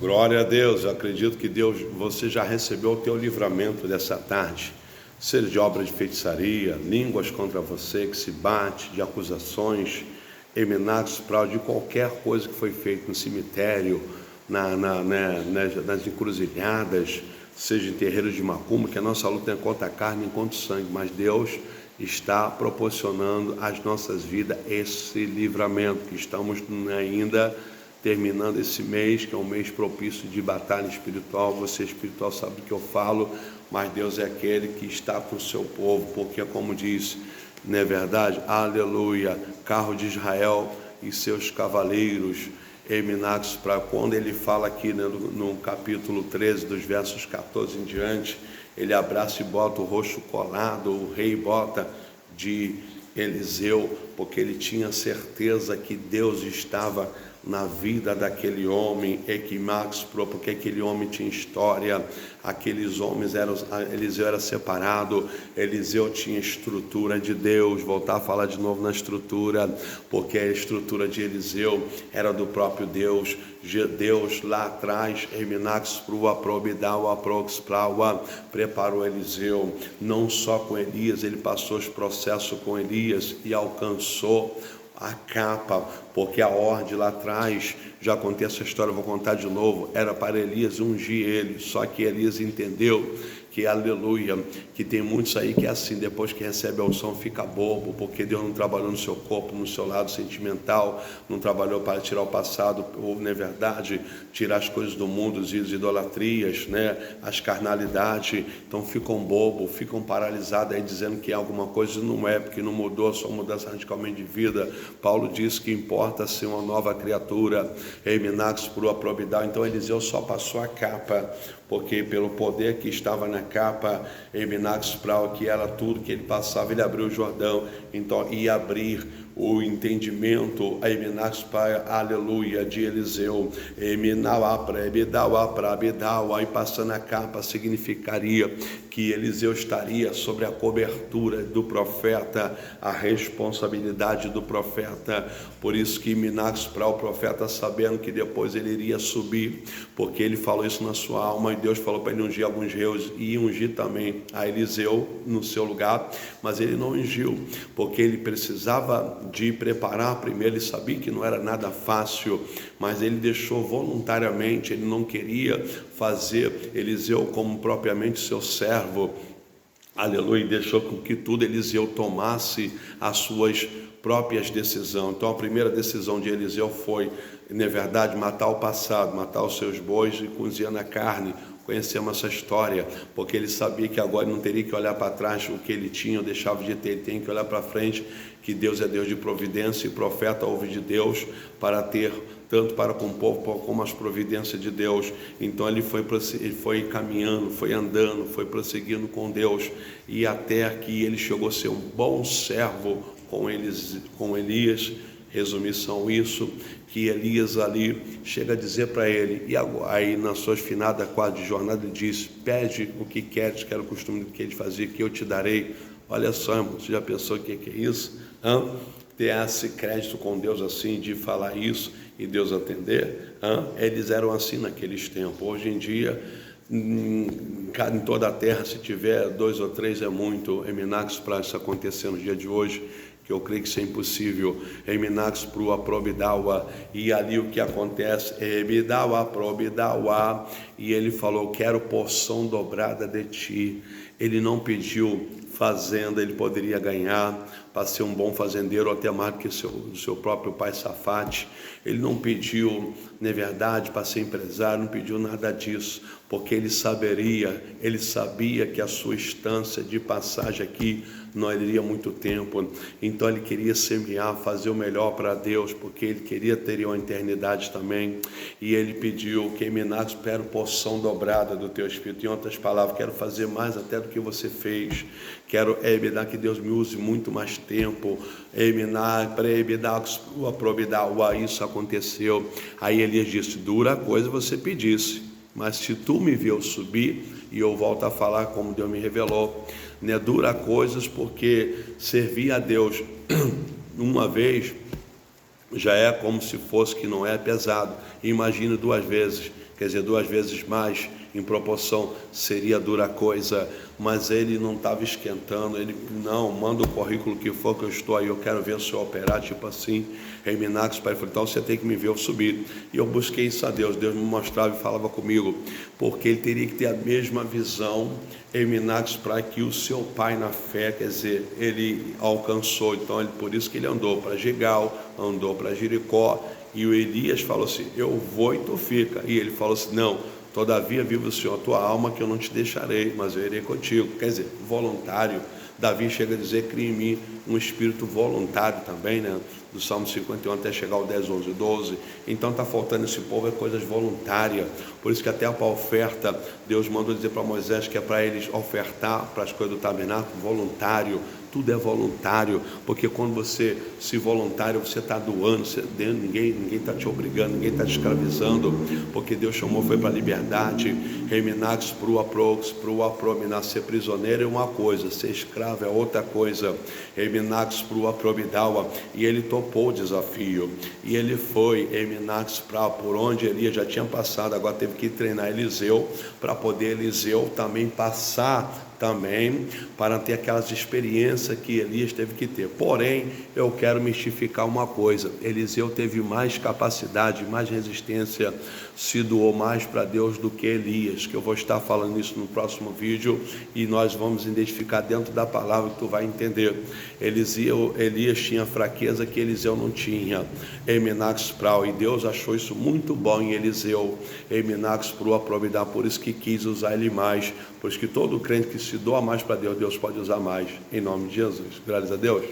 Glória a Deus. Eu acredito que você já recebeu o teu livramento dessa tarde, seja de obra de feitiçaria, línguas contra você que se bate, de acusações, eminados para de qualquer coisa que foi feita no cemitério, nas encruzilhadas, seja em terreiros de macumba, que a nossa luta é contra a carne e contra o sangue, mas Deus está proporcionando às nossas vidas esse livramento, que estamos ainda terminando esse mês, que é um mês propício de batalha espiritual. Você espiritual sabe do que eu falo, mas Deus é aquele que está com o seu povo, porque como diz, não é verdade? Aleluia, carro de Israel e seus cavaleiros, eminados para quando ele fala aqui, né, no capítulo 13, dos versos 14 em diante, ele abraça e bota o rosto colado, o rei bota de Eliseu, porque ele tinha certeza que Deus estava na vida daquele homem, porque aquele homem tinha história, aqueles homens Eliseu era separado, Eliseu tinha estrutura de Deus. Voltar a falar de novo na estrutura, porque a estrutura de Eliseu era do próprio Deus. Deus lá atrás, preparou Eliseu, não só com Elias, ele passou os processos com Elias e alcançou a capa, porque a ordem lá atrás, já contei essa história, vou contar de novo, era para Elias ungir ele, só que Elias entendeu que, aleluia, que tem muitos aí que é assim, depois que recebe a unção fica bobo, porque Deus não trabalhou no seu corpo, no seu lado sentimental, não trabalhou para tirar o passado, ou na verdade, tirar as coisas do mundo, as idolatrias, né, as carnalidades, então ficam bobo, ficam paralisados aí dizendo que alguma coisa não é, porque não mudou, só mudança radicalmente de vida. Paulo diz que importa ser uma nova criatura, eminados por uma probidade. Então Eliseu só passou a capa, porque pelo poder que estava na capa, eminados para o que era tudo que ele passava, ele abriu o Jordão, então ia abrir o entendimento, aleluia, de Eliseu, e passando a capa significaria que Eliseu estaria sobre a cobertura do profeta, a responsabilidade do profeta. Por isso que Minax para o profeta, sabendo que depois ele iria subir, porque ele falou isso na sua alma, e Deus falou para ele ungir alguns reis e ungir também a Eliseu no seu lugar, mas ele não ungiu, porque ele precisava de preparar primeiro. Ele sabia que não era nada fácil, mas ele deixou voluntariamente, ele não queria fazer Eliseu como propriamente seu servo, aleluia, e deixou com que tudo Eliseu tomasse as suas próprias decisões. Então a primeira decisão de Eliseu foi, na verdade, matar o passado, matar os seus bois e cozinhando a carne. Conhecemos essa história, porque ele sabia que agora não teria que olhar para trás o que ele tinha ou deixava de ter, ele tem que olhar para frente, que Deus é Deus de providência, e profeta ouve de Deus para ter, tanto para com o povo como as providências de Deus. Então ele foi caminhando, foi andando, foi prosseguindo com Deus, e até que ele chegou a ser um bom servo com Elias. Resumição isso, que Elias ali chega a dizer para ele, e agora, aí nas suas finadas quadras de jornada, ele diz: pede o que queres, que era o costume que ele fazia, que eu te darei. Olha só, irmão, você já pensou o que é isso? Ter esse crédito com Deus assim, de falar isso e Deus atender? Eles eram assim naqueles tempos. Hoje em dia, em toda a terra, se tiver 2 ou 3 é muito, eminax para isso acontecer no dia de hoje, que eu creio que isso é impossível. Eminax pro aprobidawa, e ali o que acontece é aprobidawa, e ele falou: quero porção dobrada de ti. Ele não pediu fazenda, ele poderia ganhar para ser um bom fazendeiro, até mais do que seu próprio pai Safate. Ele não pediu, na verdade, para ser empresário, não pediu nada disso, porque ele sabia que a sua estância de passagem aqui não iria muito tempo. Então ele queria semear, fazer o melhor para Deus, porque ele queria ter uma eternidade também. E ele pediu que Minax, espero porção dobrada do teu Espírito. Em outras palavras, quero fazer mais até do que você fez. Quero que Deus me use muito mais tempo. Isso aconteceu. Aí Elias disse: dura coisa você pedisse, mas se tu me viu subir, e eu volto a falar como Deus me revelou, né, dura coisas, porque servir a Deus uma vez já é como se fosse, que não é pesado. Imagine 2 vezes, quer dizer, 2 vezes mais em proporção seria dura coisa, mas ele não estava esquentando, ele, não, manda o currículo que for que eu estou aí, eu quero ver o senhor operar, tipo assim, Minax, pai, falei, então você tem que me ver eu subir, e eu busquei isso a Deus me mostrava e falava comigo, porque ele teria que ter a mesma visão, Minax, para que o seu pai na fé, quer dizer, ele alcançou, então por isso que ele andou para Gigal, andou para Jericó, e o Elias falou assim, eu vou e tu fica, e ele falou assim, não, todavia vive o Senhor a tua alma, que eu não te deixarei, mas eu irei contigo. Quer dizer, voluntário. Davi chega a dizer, cria em mim um espírito voluntário também, né? Do Salmo 51 até chegar ao 10, 11, 12. Então está faltando esse povo, é coisas voluntárias. Por isso que até para a oferta, Deus mandou dizer para Moisés que é para eles ofertar para as coisas do tabernáculo, voluntário. Tudo é voluntário, porque quando você se voluntário, você está doando, ninguém está te obrigando, ninguém está te escravizando, porque Deus chamou, foi para a liberdade. Reminax pro aprominar, ser prisioneiro é uma coisa, ser escravo é outra coisa. Reminax pro apromidawa, e ele topou o desafio, e ele foi, Reminax por onde Elias já tinha passado, agora teve que treinar Eliseu, para poder Eliseu também passar também, para ter aquelas experiências que Elias teve que ter. Porém, eu quero mistificar uma coisa, Eliseu teve mais capacidade, mais resistência, se doou mais para Deus do que Elias, que eu vou estar falando isso no próximo vídeo, e nós vamos identificar dentro da palavra que tu vai entender. Elias tinha fraqueza que Eliseu não tinha, e Deus achou isso muito bom em Eliseu, por isso que quis usar ele mais, por isso que todo crente que se doa mais para Deus, Deus pode usar mais, em nome de Jesus, graças a Deus.